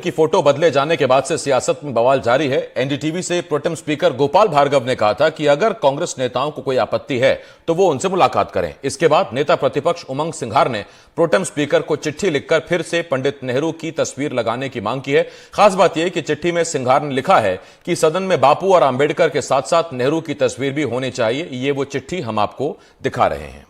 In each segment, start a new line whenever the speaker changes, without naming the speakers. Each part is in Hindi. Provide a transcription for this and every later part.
की फोटो बदले जाने के बाद से सियासत में बवाल जारी है। एनडीटीवी से प्रोटेम स्पीकर गोपाल भार्गव ने कहा था कि अगर कांग्रेस नेताओं को कोई आपत्ति है तो वो उनसे मुलाकात करें। इसके बाद नेता प्रतिपक्ष उमंग सिंघार ने प्रोटेम स्पीकर को चिट्ठी लिखकर फिर से पंडित नेहरू की तस्वीर लगाने की मांग की है। खास बात यह कि चिट्ठी में सिंघार ने लिखा है कि सदन में बापू और अंबेडकर के साथ साथ नेहरू की तस्वीर भी होनी चाहिए। ये वो चिट्ठी हम आपको दिखा रहे हैं।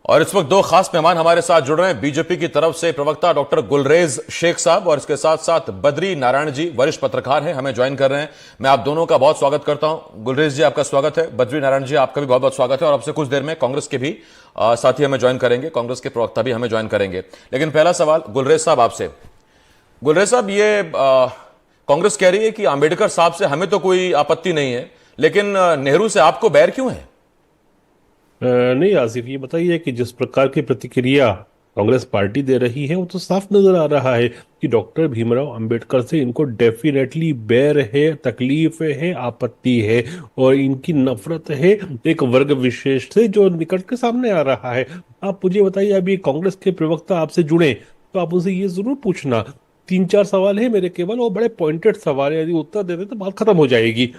और इस वक्त दो खास मेहमान हमारे साथ जुड़ रहे हैं। बीजेपी की तरफ से प्रवक्ता डॉक्टर गुलरेज शेख साहब और इसके साथ साथ बद्री नारायण जी वरिष्ठ पत्रकार हैं, हमें ज्वाइन कर रहे हैं। मैं आप दोनों का बहुत स्वागत करता हूं। गुलरेज जी आपका स्वागत है, बद्री नारायण जी आपका भी बहुत बहुत स्वागत है। और अब से कुछ देर में कांग्रेस के भी साथी हमें ज्वाइन करेंगे, कांग्रेस के प्रवक्ता भी हमें ज्वाइन करेंगे। लेकिन पहला सवाल गुलरेज साहब आपसे। गुलरेज साहब, ये कांग्रेस कह रही है कि अंबेडकर साहब से हमें तो कोई आपत्ति नहीं है, लेकिन नेहरू से आपको बैर क्यों है?
नहीं आसिफ, ये बताइए कि जिस प्रकार की प्रतिक्रिया कांग्रेस पार्टी दे रही है वो तो साफ नजर आ रहा है कि डॉक्टर भीमराव अंबेडकर से इनको डेफिनेटली बैर है, तकलीफ है, आपत्ति है और इनकी नफरत है एक वर्ग विशेष से जो निकट के सामने आ रहा है। आप मुझे बताइए, अभी कांग्रेस के प्रवक्ता आपसे जुड़े तो आप उनसे ये जरूर पूछना। 3-4 सवाल है मेरे केवल, और बड़े पॉइंटेड सवाल है, यदि उत्तर दे दे तो बात खत्म हो जाएगी।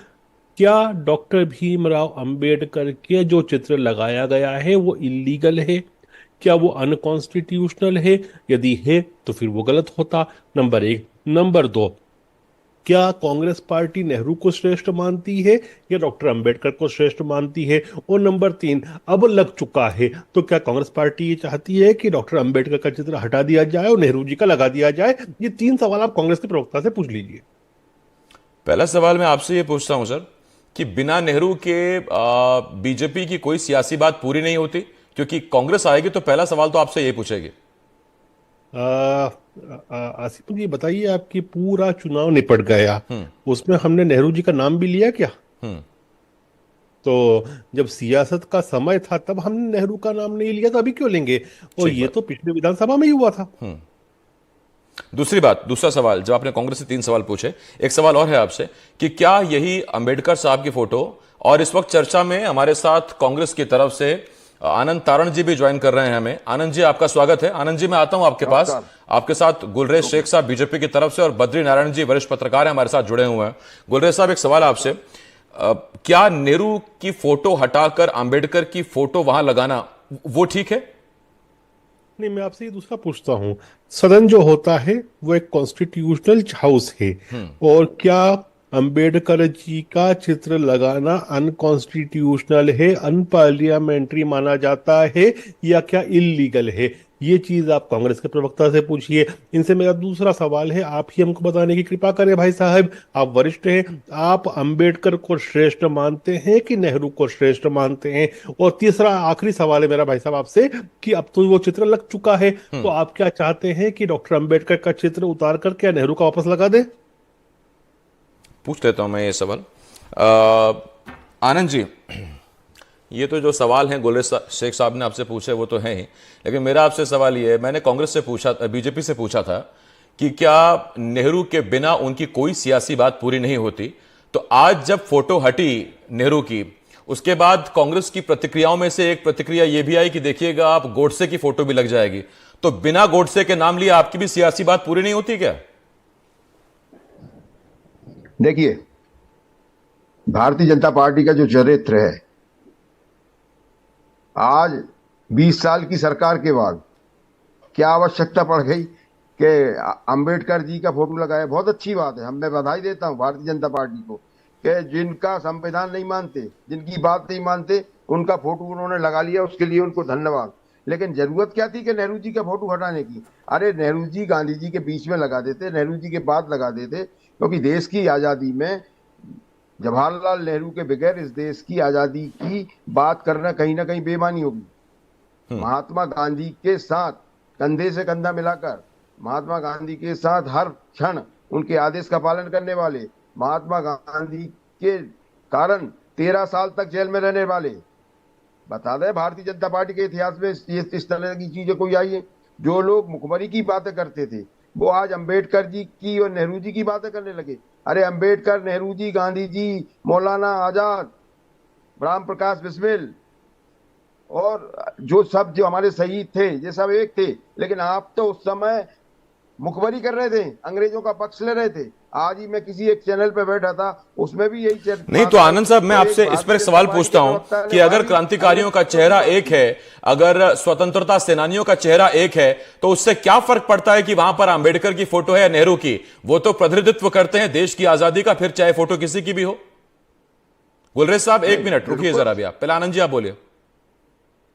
क्या डॉक्टर भीमराव अंबेडकर के जो चित्र लगाया गया है वो इलीगल है? क्या वो अनकॉन्स्टिट्यूशनल है? यदि है तो फिर वो गलत होता। नंबर 1। नंबर 2, क्या कांग्रेस पार्टी नेहरू को श्रेष्ठ मानती है या डॉक्टर अंबेडकर को श्रेष्ठ मानती है? और नंबर 3, अब लग चुका है तो क्या कांग्रेस पार्टी ये चाहती है कि डॉक्टर अंबेडकर का चित्र हटा दिया जाए और नेहरू जी का लगा दिया जाए? ये 3 सवाल आप कांग्रेस के प्रवक्ता से पूछ लीजिए।
पहला सवाल मैं आपसे ये पूछता हूं सर कि बिना नेहरू के बीजेपी की कोई सियासी बात पूरी नहीं होती, क्योंकि कांग्रेस आएगी तो पहला सवाल तो आपसे ये पूछेगी।
आसिफ मुझे बताइए, आपकी पूरा चुनाव निपट गया, उसमें हमने नेहरू जी का नाम भी लिया क्या?
हम्म।
तो जब सियासत का समय था तब हमने नेहरू का नाम नहीं लिया, तो अभी क्यों लेंगे? और
ठीक
ये
बात।
तो पिछले विधानसभा में ही हुआ था।
दूसरी बात, दूसरा सवाल, जब आपने कांग्रेस से 3 सवाल पूछे, एक सवाल और है आपसे कि क्या यही अंबेडकर साहब की फोटो, और इस वक्त चर्चा में हमारे साथ कांग्रेस की तरफ से आनंद तारण जी भी ज्वाइन कर रहे हैं हमें। आनंद जी आपका स्वागत है। आनंद जी मैं आता हूं आपके पास। आपके साथ गुलरेज शेख साहब बीजेपी की तरफ से और बद्री नारायण जी वरिष्ठ पत्रकार हैं, हमारे साथ जुड़े हुए हैं। गुलरेज साहब, एक सवाल आपसे, क्या नेहरू की फोटो हटाकर अंबेडकर की फोटो वहां लगाना वो ठीक है?
नहीं, मैं आपसे ये दूसरा पूछता हूँ। सदन जो होता है वो एक कॉन्स्टिट्यूशनल हाउस है, और क्या अंबेडकर जी का चित्र लगाना अनकॉन्स्टिट्यूशनल है, अनपार्लियामेंट्री माना जाता है, या क्या इलीगल है? ये चीज आप कांग्रेस के प्रवक्ता से पूछिए। इनसे मेरा दूसरा सवाल है, आप ही हमको बताने की कृपा करें भाई साहब, आप वरिष्ठ हैं, आप अंबेडकर को श्रेष्ठ मानते हैं कि नेहरू को श्रेष्ठ मानते हैं? और तीसरा आखिरी सवाल है मेरा भाई साहब आपसे कि अब तो वो चित्र लग चुका है, तो आप क्या चाहते हैं कि डॉक्टर अंबेडकर का चित्र उतार कर क्या नेहरू का वापस लगा दे?
पूछ लेता हूं मैं ये सवाल। आनंद जी, ये तो जो सवाल हैं गुलरेज शेख साहब ने आपसे पूछे वो तो हैं ही, लेकिन मेरा आपसे सवाल ये है, मैंने कांग्रेस से पूछा, बीजेपी से पूछा था कि क्या नेहरू के बिना उनकी कोई सियासी बात पूरी नहीं होती? तो आज जब फोटो हटी नेहरू की, उसके बाद कांग्रेस की प्रतिक्रियाओं में से एक प्रतिक्रिया यह भी आई कि देखिएगा आप गोडसे की फोटो भी लग जाएगी। तो बिना गोडसे के नाम लिए आपकी भी सियासी बात पूरी नहीं होती क्या?
देखिए, भारतीय जनता पार्टी का जो चरित्र है, आज 20 साल की सरकार के बाद क्या आवश्यकता पड़ गई कि अंबेडकर जी का फोटो लगाया? बहुत अच्छी बात है, मैं बधाई देता हूं भारतीय जनता पार्टी को कि जिनका संविधान नहीं मानते, जिनकी बात नहीं मानते, उनका फोटो उन्होंने लगा लिया, उसके लिए उनको धन्यवाद। लेकिन जरूरत क्या थी कि नेहरू जी का फोटो हटाने की? अरे नेहरू जी गांधी जी के बीच में लगा देते, नेहरू जी के बाद लगा देते, क्योंकि देश की आजादी में जवाहरलाल नेहरू के बगैर इस देश की आजादी की बात करना कहीं ना कहीं बेईमानी होगी। महात्मा गांधी के साथ कंधे से कंधा मिलाकर, महात्मा गांधी के साथ हर क्षण उनके आदेश का पालन करने वाले, महात्मा गांधी के कारण 13 साल तक जेल में रहने वाले, बता दें भारतीय जनता पार्टी के इतिहास में इस तरह की चीजें कोई आई है? जो लोग मुखबरी की बातें करते थे वो आज अंबेडकर जी की और नेहरू जी की बातें करने लगे। अरे अंबेडकर, नेहरू जी, गांधी जी, मौलाना आजाद, राम प्रकाश बिस्मिल और जो हमारे शहीद थे, ये सब एक थे। लेकिन आप तो उस समय मुखबरी कर रहे थे, अंग्रेजों का पक्ष ले रहे थे। आज ही मैं किसी एक चैनल पे बैठा था, उसमें भी यही
नहीं तो आनंद साहब, मैं आपसे इस पर एक सवाल पूछता हूं कि अगर क्रांतिकारियों का चेहरा एक है, अगर स्वतंत्रता सेनानियों का चेहरा एक है, तो उससे क्या फर्क पड़ता है कि वहां पर अंबेडकर की फोटो है या नेहरू की? वो तो प्रतिनिधित्व करते हैं देश की आजादी का, फिर चाहे फोटो किसी की भी हो। गुलरेज साहब, एक मिनट रुकिए जरा भी, आप पहले आनंद जी आप बोलिए।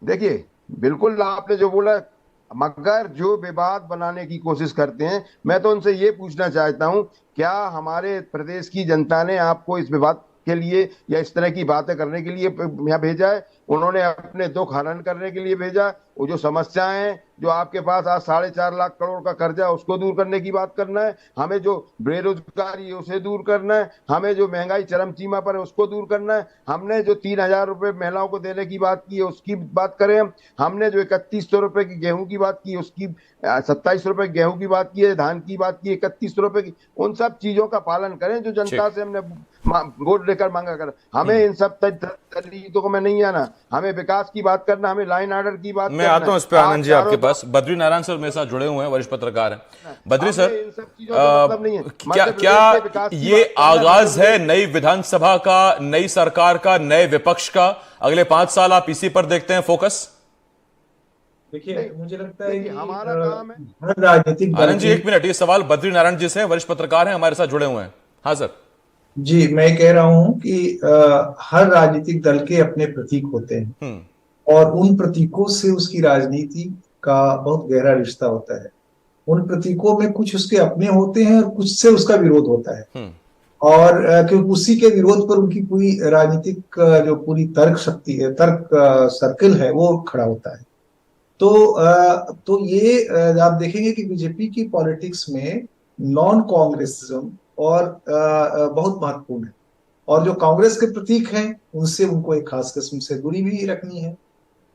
देखिए, बिल्कुल आपने जो बोला, मगर जो विवाद बनाने की कोशिश करते हैं, मैं तो उनसे ये पूछना चाहता हूं, क्या हमारे प्रदेश की जनता ने आपको इस विवाद के लिए या इस तरह की बातें करने के लिए यहाँ भेजा है? उन्होंने अपने दुख हरण करने के लिए भेजा। वो जो समस्याएं हैं, जो आपके पास आज 4.5 लाख करोड़ का कर्जा, उसको दूर करने की बात करना है हमें, जो बेरोजगारी है उसे दूर करना है हमें, जो महंगाई चरम सीमा पर है उसको दूर करना है। हमने जो 3,000 रुपए महिलाओं को देने की बात की है उसकी बात करें हमने जो 3100 रुपए की गेहूं की बात की, उसकी 27 रुपए गेहूं की बात की है, धान की बात की 3100 रुपए की। उन सब चीजों का पालन करें जो जनता से हमने वोट लेकर मांगा कर। हमें इन सब तरीकों में नहीं आना, हमें विकास की बात करना, हमें लाइन ऑर्डर की बात
मैं आता हूं इस पे आनंद जी आपके पास। बद्री नारायण सर मेरे साथ जुड़े हुए हैं, वरिष्ठ पत्रकार हैं। बद्री सर, क्या ये आगाज है नई विधानसभा का, नई सरकार का, नए विपक्ष का? अगले 5 साल आप इसी पर देखते हैं फोकस?
देखिए, मुझे लगता है कि
हमारा काम है।
हर राजनीतिक दल
आनंद जी एक मिनट, ये सवाल बद्री नारायण जी से, वरिष्ठ पत्रकार हैं, हमारे साथ जुड़े हुए हैं। हाँ सर
जी, मैं कह रहा हूं कि हर राजनीतिक दल के अपने प्रतीक होते हैं और उन प्रतीकों से उसकी राजनीति का बहुत गहरा रिश्ता होता है। उन प्रतीकों में कुछ उसके अपने होते हैं और कुछ से उसका विरोध होता है, और क्योंकि उसी के विरोध पर उनकी पूरी राजनीतिक जो पूरी तर्क शक्ति है, तर्क सर्कल है, वो खड़ा होता है। तो ये आप देखेंगे कि बीजेपी की पॉलिटिक्स में नॉन कांग्रेसिज्म और बहुत महत्वपूर्ण है, और जो कांग्रेस के प्रतीक हैं उनसे उनको एक खास किस्म से दूरी भी रखनी है।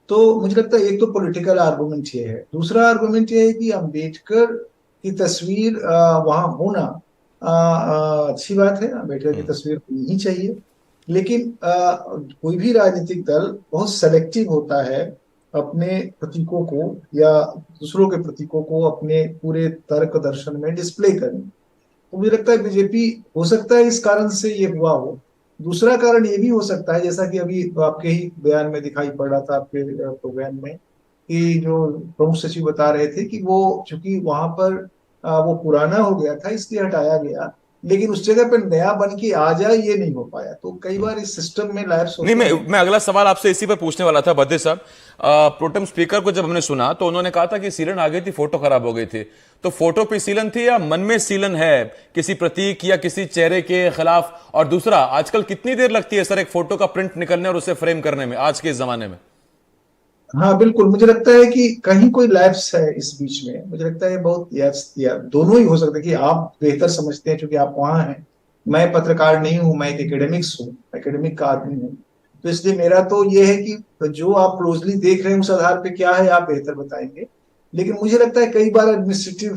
तो मुझे लगता है एक तो पॉलिटिकल आर्गुमेंट ये है। दूसरा आर्गुमेंट ये है कि अंबेडकर की तस्वीर वहां होना अच्छी बात है, अंबेडकर की तस्वीर होनी ही चाहिए, लेकिन कोई भी राजनीतिक दल बहुत सेलेक्टिव होता है अपने प्रतीकों को या दूसरों के प्रतीकों को अपने पूरे तर्क दर्शन में डिस्प्ले करने। तो मुझे लगता है बीजेपी, हो सकता है इस कारण से ये हुआ हो। दूसरा कारण ये भी हो सकता है, जैसा कि अभी आपके ही बयान में दिखाई पड़ रहा था, आपके प्रोग्राम में, कि जो प्रमुख सचिव बता रहे थे कि वो चूंकि वहां पर वो पुराना हो गया था इसलिए हटाया गया, लेकिन उस जगह पर नया बन के आ जाए ये नहीं हो पाया। तो कई बार इस सिस्टम में लैप्स होते
नहीं,
हैं।
मैं अगला सवाल आपसे इसी पर पूछने वाला था बद्री साहब। प्रोटेम स्पीकर को जब हमने सुना तो उन्होंने कहा था कि सीलन आ गई थी, फोटो खराब हो गई थी। तो फोटो पे सीलन थी या मन में सीलन है किसी प्रतीक या किसी चेहरे के खिलाफ? और दूसरा, आजकल कितनी देर लगती है सर एक फोटो का प्रिंट निकलने और उसे फ्रेम करने में आज के इस जमाने में?
हाँ बिल्कुल, मुझे लगता है कि कहीं कोई लैप्स है इस बीच में। मुझे लगता है बहुत लैप्स, या दोनों ही हो सकता है कि आप बेहतर समझते हैं क्योंकि आप वहां हैं, मैं पत्रकार नहीं हूं, मैं एक एकेडमिक्स हूँ, एकेडमिक का आदमी हूँ। तो इसलिए मेरा तो ये है कि जो आप क्लोजली देख रहे हैं उस आधार पे क्या है आप बेहतर बताएंगे। लेकिन मुझे लगता है कई बार एडमिनिस्ट्रेटिव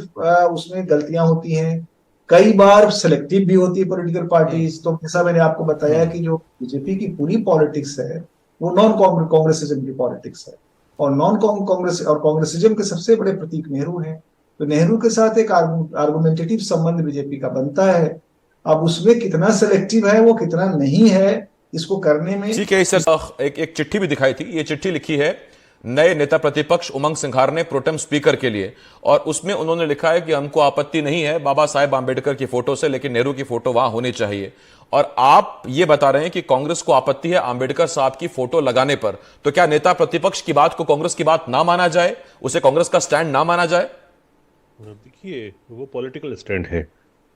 उसमें गलतियां होती हैं, कई बार सेलेक्टिव भी होती है पॉलिटिकल पार्टीज। तो जैसा मैंने आपको बताया कि जो बीजेपी की पूरी पॉलिटिक्स है वो नॉन कांग्रेसिज्म की पॉलिटिक्स है, और नॉन कांग्रेस और कांग्रेसिज्म के सबसे बड़े प्रतीक नेहरू हैं। तो नेहरू के साथ एक आर्गुमेंटेटिव संबंध बीजेपी का बनता है। अब उसमें कितना सेलेक्टिव है, वो कितना नहीं है, इसको करने में।
ठीक है सर, एक चिट्ठी भी दिखाई थी। ये चिट्ठी लिखी है नए नेता प्रतिपक्ष उमंग सिंघार ने प्रोटेम स्पीकर के लिए, और उसमें उन्होंने लिखा है कि हमको आपत्ति नहीं है बाबा साहेब आंबेडकर की फोटो से, लेकिन नेहरू की फोटो वहां होनी चाहिए। और आप ये बता रहे हैं कि कांग्रेस को आपत्ति है आंबेडकर साहब की फोटो लगाने पर। तो क्या नेता प्रतिपक्ष की बात को कांग्रेस की बात ना माना जाए, उसे कांग्रेस का स्टैंड ना माना जाए?
देखिए, वो पॉलिटिकल स्टैंड है,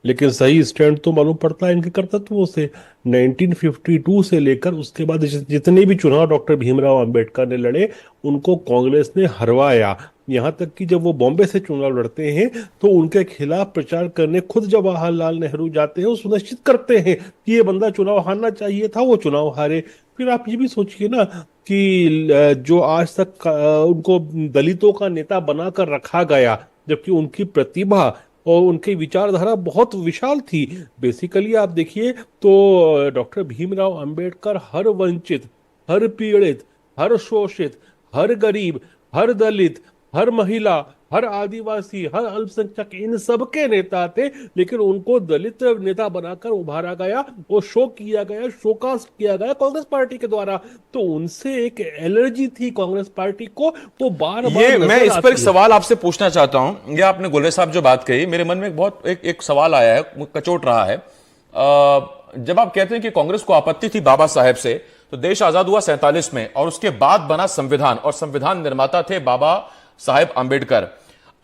लेकिन सही स्टैंड तो मालूम पड़ता है इनके कर्तव्यों से। 1952 से लेकर उसके बाद जितने भी चुनाव डॉक्टर भीमराव अंबेडकर ने लड़े उनको कांग्रेस ने हरवाया। यहाँ तक कि जब वो बॉम्बे से चुनाव लड़ते हैं तो उनके खिलाफ प्रचार करने खुद जवाहरलाल नेहरू जाते हैं, वो सुनिश्चित करते हैं कि ये बंदा चुनाव हारना चाहिए था, वो चुनाव हारे। फिर आप ये भी सोचिए ना कि जो आज तक उनको दलितों का नेता बनाकर रखा गया, जबकि उनकी प्रतिभा और उनकी विचारधारा बहुत विशाल थी। बेसिकली आप देखिए तो डॉक्टर भीमराव अंबेडकर हर वंचित, हर पीड़ित, हर शोषित, हर गरीब, हर दलित, हर महिला, हर आदिवासी, हर अल्पसंख्यक, इन सब के नेता थे। लेकिन उनको दलित नेता बनाकर उभारा गया और शो किया गया, शोकास्ट किया गया कांग्रेस पार्टी के द्वारा। तो उनसे एक एलर्जी थी कांग्रेस पार्टी को, वो बार बार
ये मैं
नजर
इस पर एक
आती है।
सवाल आपसे पूछना चाहता हूं। ये आपने गुलरेज साहब जो बात कही, मेरे मन में एक सवाल आया है, वो कचोट रहा है। जब आप कहते हैं कि कांग्रेस को आपत्ति थी बाबा साहेब से, तो देश आजाद हुआ 47 में और उसके बाद बना संविधान, और संविधान निर्माता थे बाबा साहेब अंबेडकर।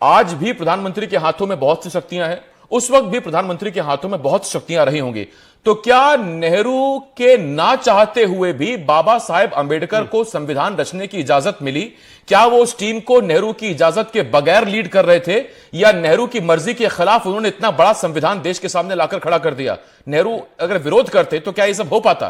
आज भी प्रधानमंत्री के हाथों में बहुत सी शक्तियां हैं, उस वक्त भी प्रधानमंत्री के हाथों में बहुत सी शक्तियां रही होंगी। तो क्या नेहरू के ना चाहते हुए भी बाबा साहेब अंबेडकर को संविधान रचने की इजाजत मिली? क्या वो उस टीम को नेहरू की इजाजत के बगैर लीड कर रहे थे, या नेहरू की मर्जी के खिलाफ उन्होंने इतना बड़ा संविधान देश के सामने लाकर खड़ा कर दिया? नेहरू अगर विरोध करते तो क्या ये सब हो पाता?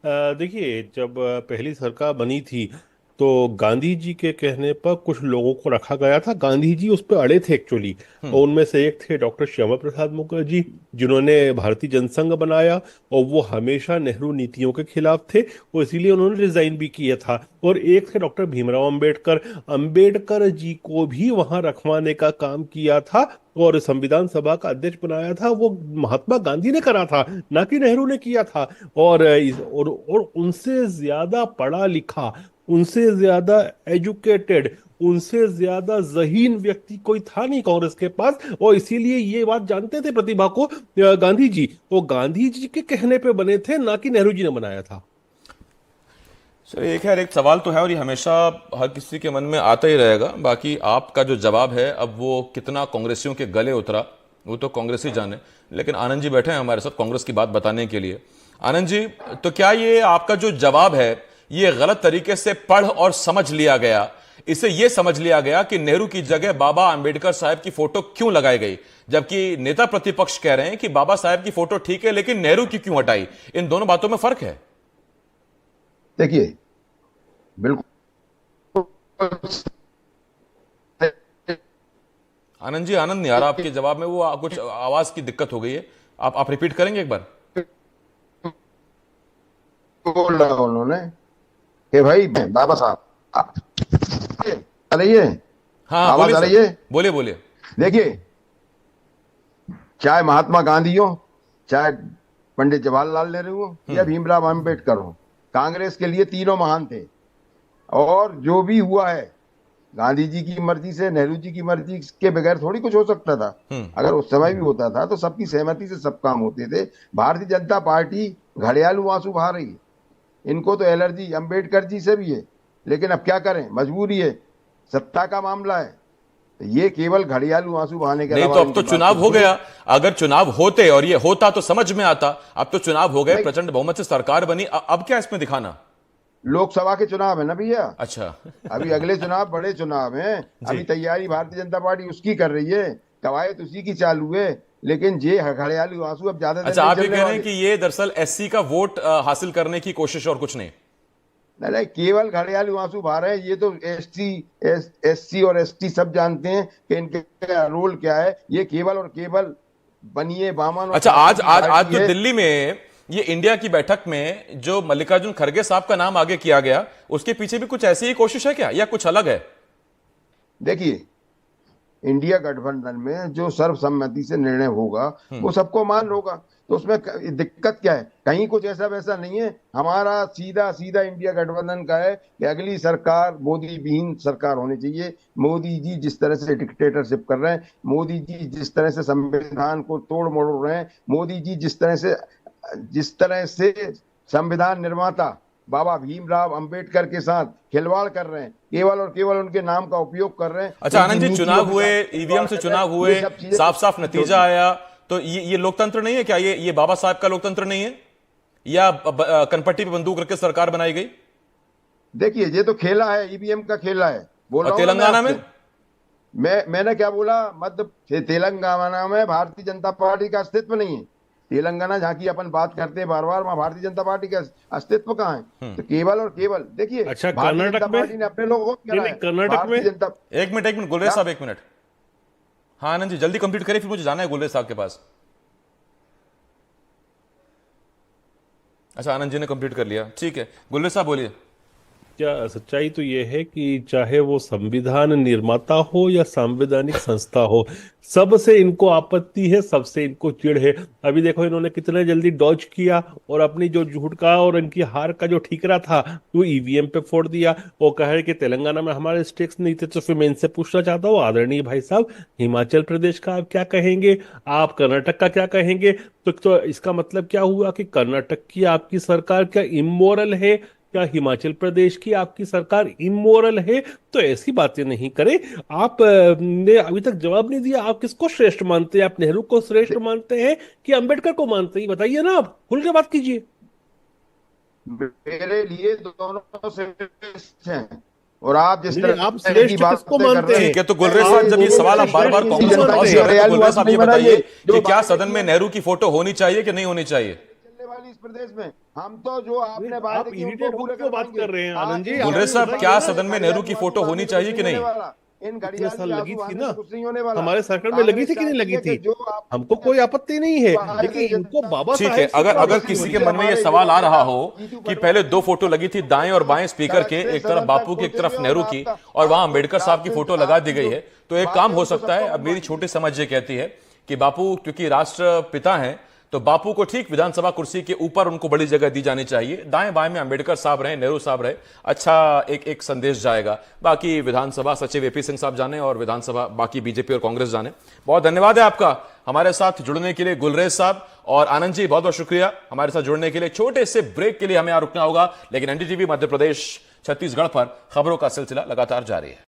देखिए, जब पहली सरकार बनी थी तो गांधी जी के कहने पर कुछ लोगों को रखा गया था। गांधी जी उस पर अड़े थे एक्चुअली, और उनमें से एक थे डॉक्टर श्यामा प्रसाद मुखर्जी, जिन्होंने भारतीय जनसंघ बनाया, और वो हमेशा नेहरू नीतियों के खिलाफ थे, और इसीलिए उन्होंने रिजाइन भी किया था। और एक थे डॉक्टर भीमराव अंबेडकर। अंबेडकर जी को भी वहां रखवाने का काम किया था और संविधान सभा का अध्यक्ष बनाया था, वो महात्मा गांधी ने करा था, ना कि नेहरू ने किया था। और उनसे ज्यादा पढ़ा लिखा, उनसे ज्यादा एजुकेटेड, उनसे ज्यादा ज़हीन व्यक्ति कोई था नहीं कांग्रेस के पास। और इसीलिए ये बात जानते थे प्रतिभा को गांधी जी, वो गांधी जी के कहने पे बने थे, ना कि नेहरू जी ने बनाया था।
सर एक सवाल तो है, और ये हमेशा हर किसी के मन में आता ही रहेगा। बाकी आपका जो जवाब है, अब वो कितना कांग्रेसियों के गले उतरा वो तो कांग्रेस ही जाने। लेकिन आनंद जी बैठे हैं हमारे साथ कांग्रेस की बात बताने के लिए। आनंद जी, तो क्या ये आपका जो जवाब है ये गलत तरीके से पढ़ और समझ लिया गया? इसे ये समझ लिया गया कि नेहरू की जगह बाबा अंबेडकर साहब की फोटो क्यों लगाई गई, जबकि नेता प्रतिपक्ष कह रहे हैं कि बाबा साहब की फोटो ठीक है लेकिन नेहरू की क्यों हटाई? इन दोनों बातों में फर्क है।
देखिए, बिल्कुल
आनंद जी, आनंद नहीं आ रहा आपके जवाब में, वो कुछ आवाज की दिक्कत हो गई है। आप रिपीट करेंगे एक बार?
बोल रहा उन्होंने कि भाई बाबा साहब आ रही है,
हाँ,
आवाज आ रही
बोलिए
है।
सर, बोलिए बोलिए।
देखिए, चाहे महात्मा गांधी हो, चाहे पंडित जवाहरलाल नेहरू हो, या भीमराव अंबेडकर हो, कांग्रेस के लिए तीनों महान थे। और जो भी हुआ है गांधी जी की मर्जी से, नेहरू जी की मर्जी के बगैर थोड़ी कुछ हो सकता था। अगर उस समय भी होता था तो सबकी सहमति से सब काम होते थे। भारतीय जनता पार्टी घड़ियालू आंसू बहा रही है। इनको तो एलर्जी अंबेडकर जी से भी है, लेकिन अब क्या करें, मजबूरी है, सत्ता का मामला है। ये केवल घड़ियालू आंसू बहाने के
नहीं,
अलावा
तो अब
इनके
तो
पास
चुनाव
कुछ
हो
नहीं।
गया। अगर चुनाव होते और ये होता तो समझ में आता। अब तो चुनाव हो गए, प्रचंड बहुमत से सरकार बनी, अब क्या इसमें दिखाना?
लोकसभा के चुनाव है ना भैया।
अच्छा।
अभी अगले चुनाव बड़े चुनाव हैं। अभी तैयारी भारतीय जनता पार्टी उसकी कर रही है, कवायद उसी की चालू है। लेकिन ये घड़ियालू आंसू अब ज्यादा
अच्छा, आप ये कह रहे हैं कि ये दरअसल एससी का वोट हासिल करने की कोशिश और कुछ नहीं?
नहीं, केवल घड़ियालू आंसू बहा रहे हैं। ये तो एससी और एसटी सब जानते हैं कि इनका रोल क्या है। ये केवल और केवल बनिए बामन।
अच्छा, आज जो दिल्ली में ये इंडिया की बैठक में जो मल्लिकार्जुन खड़गे साहब का नाम आगे किया गया, उसके पीछे भी कुछ ऐसी ही कोशिश है क्या, या कुछ अलग है?
देखिए, इंडिया गठबंधन में जो सर्वसम्मति से निर्णय होगा वो सबको मान होगा, तो उसमें दिक्कत क्या है? कहीं कुछ ऐसा वैसा नहीं है। हमारा सीधा सीधा इंडिया गठबंधन का है कि अगली सरकार मोदी विहीन सरकार होनी चाहिए। मोदी जी जिस तरह से डिक्टेटरशिप कर रहे हैं, मोदी जी जिस तरह से संविधान को तोड़ मरोड़ रहे हैं, मोदी जी जिस तरह से संविधान निर्माता बाबा भीमराव अंबेडकर के साथ खिलवाड़ कर रहे हैं, केवल और केवल उनके नाम का उपयोग कर रहे हैं।
अच्छा आनंद जी, चुनाव हुए, ईवीएम से चुनाव हुए, साफ साफ नतीजा आया, तो ये लोकतंत्र नहीं है क्या? ये बाबा साहब का लोकतंत्र नहीं है, या कनपट्टी पे बंदूक रख के सरकार बनाई गई?
देखिए, ये तो खेला है, ईवीएम का खेला है। बोल रहा
तेलंगाना में
मैंने क्या बोला? मध्य तेलंगाना में भारतीय जनता पार्टी का अस्तित्व नहीं है। तेलंगाना जहाँ की अपन बात करते हैं बार बार, वहां भारतीय जनता पार्टी का अस्तित्व कहाँ है? तो केवल और केवल देखिए,
अच्छा,
भारतीय
कर्नाटक
जनता
में
पार्टी ने अपने लोगों को
कर्नाटक में
जनता।
एक मिनट गुलरेज साहब, एक मिनट। हाँ आनंद जी जल्दी कंप्लीट करें, फिर मुझे जाना है गुलरेज साहब के पास। अच्छा आनंद जी ने कंप्लीट कर लिया, ठीक है। गुलरेज साहब बोलिए।
क्या सच्चाई तो ये है कि चाहे वो संविधान निर्माता हो या संवैधानिक संस्था हो, सबसे इनको आपत्ति है, सबसे इनको चिढ़ है। अभी देखो इन्होंने कितने जल्दी डॉज किया और अपनी जो झूठ का और इनकी हार का जो ठीकरा था वो ईवीएम पे फोड़ दिया। वो कह रहे कि तेलंगाना में हमारे स्टेक्स नहीं थे। तो फिर मैं इनसे पूछना चाहता हूँ आदरणीय भाई साहब, हिमाचल प्रदेश का आप क्या कहेंगे, आप कर्नाटक का क्या कहेंगे? तो इसका मतलब क्या हुआ कि कर्नाटक की आपकी सरकार क्या इमोरल है, क्या हिमाचल प्रदेश की आपकी सरकार इमोरल है? तो ऐसी बातें नहीं करें। आप ने अभी तक जवाब नहीं दिया, आप किसको श्रेष्ठ मानते हैं? आप नेहरू को श्रेष्ठ मानते हैं कि अंबेडकर को मानते हैं? बताइए ना, आप खुल के बात कीजिए।
मेरे लिए दोनों श्रेष्ठ हैं। और आप जिस
नहीं,
तरह
आप
की
श्रेष्ठ
बातें
किसको
कर
मानते
रहे
हैं?
ठीक है, तो गुलरेज साहब जब ये सवाल आप बार बार
श्रेष्ठ
कांग्रेस
किसको
को टॉस
मानते
कर रहे हैं, तो
हैं?
गुलरेज साहब ये
बात नहीं
बताइए
बनाइए।
कि क्या सदन में नेहरू की फोटो होनी चाहिए कि नहीं होनी चाहिए?
चलने वाली इस प्रदेश में हम तो जो आपने
नहीं,
वादे
आप
किए उनको
इरिटेट
पूरे
होकर क्यों बात
करवाएंगे।
कर रहे हैं आनंद जी?
गुलरेज साहब,
बताइए
क्या
ना,
सदन में नेहरू की फोटो होनी चाहिए कि नहीं?
इन
इतने साल
घड़ियाली
लगी
आंसू
थी
बहाने
ना,
से कुछ नहीं होने वाला।
हमारे सरकार में लगी थी कि नहीं
कांग्रेस
लगी
चाहती है
थी?
कि जो आप
हमको कोई आपत्ति नहीं है, लेकिन इनको बाबा
ठीक है,
साहेब से
अगर
क्यों
अगर
आपत्ति
किसी
हो
के
रही है?
मन में ये सवाल आ रहा हो कि पहले दो फोटो लगी थी दाएं और बाएं स्पीकर के, एक तरफ बापू की एक तरफ नेहरू की, और वहां अंबेडकर साहब की फोटो लगा दी गई है, तो एक काम हो सकता है। अब मेरी छोटी समझ ये कहती है कि बापू क्योंकि राष्ट्रपिता हैं, तो बापू को ठीक विधानसभा कुर्सी के ऊपर उनको बड़ी जगह दी जानी चाहिए। दाएं बाएं में अंबेडकर साहब रहे, नेहरू साहब रहे, अच्छा एक संदेश जाएगा। बाकी विधानसभा सचिव एपी सिंह साहब जाने और विधानसभा बाकी बीजेपी और कांग्रेस जाने। बहुत धन्यवाद है आपका हमारे साथ जुड़ने के लिए गुलरेज साहब और आनंद जी, बहुत बहुत शुक्रिया हमारे साथ जुड़ने के लिए। छोटे से ब्रेक के लिए हमें यहां रुकना होगा, लेकिन एनडीटीवी मध्य प्रदेश छत्तीसगढ़ पर खबरों का सिलसिला लगातार जारी है।